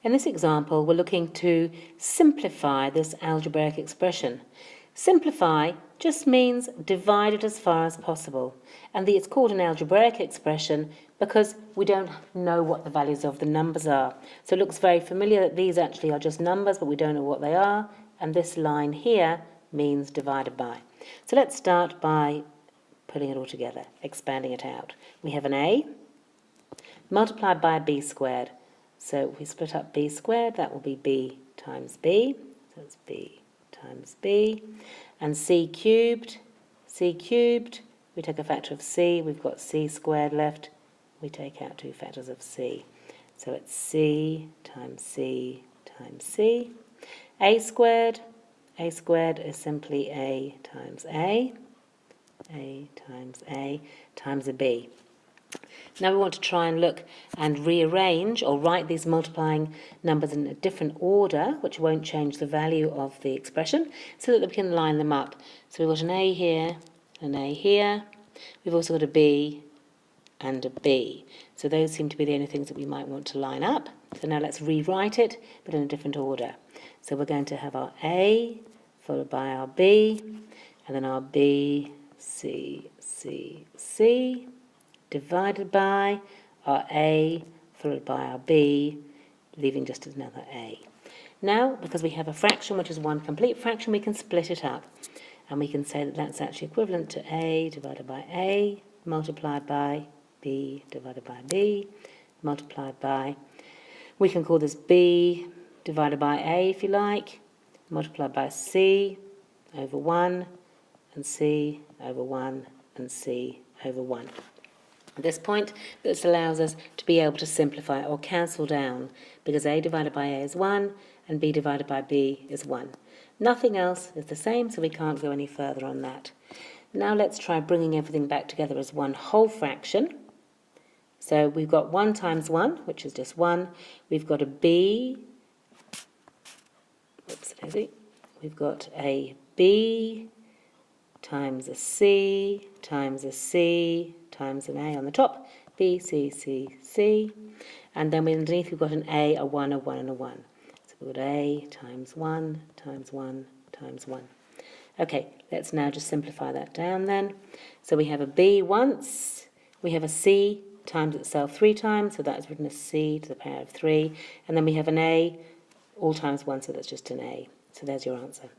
In this example, we're looking to simplify this algebraic expression. Simplify just means divide it as far as possible. And it's called an algebraic expression because we don't know what the values of the numbers are. So it looks very familiar that these actually are just numbers, but we don't know what they are. And this line here means divided by. So let's start by putting it all together, expanding it out. We have an a multiplied by a b squared. So if we split up b squared, that will be b times b. So it's b times b. And c cubed, we take a factor of c, we've got c squared left. We take out two factors of c. So it's c times c times c. A squared is simply a times a times a b. Now we want to try and look and rearrange or write these multiplying numbers in a different order, which won't change the value of the expression, so that we can line them up. So we've got an a here, an a here. We've also got a b and a b. So those seem to be the only things that we might want to line up. So now let's rewrite it, but in a different order. So we're going to have our a followed by our b, and then our b, c, c, c, divided by our a followed by our b, leaving just another a. Now, because we have a fraction which is one complete fraction, we can split it up. And we can say that that's actually equivalent to a divided by a multiplied by b divided by b multiplied by, we can call this b divided by a if you like, multiplied by c over 1 and c over 1 and c over 1. At this point, this allows us to be able to simplify or cancel down, because a divided by a is 1 and b divided by b is 1. Nothing else is the same, so we can't go any further on that. Now let's try bringing everything back together as one whole fraction. So we've got 1 times 1, which is just 1. We've got a b, we've got a b times a c times a c times an a on the top, b, c, c, c, and then underneath we've got an a, 1, a 1 and a 1. So we've got a times 1 times 1 times 1. Okay, let's now just simplify that down then. So we have a b once, we have a c times itself 3 times, so that's written as c to the power of 3, and then we have an a all times 1, so that's just an a. So there's your answer.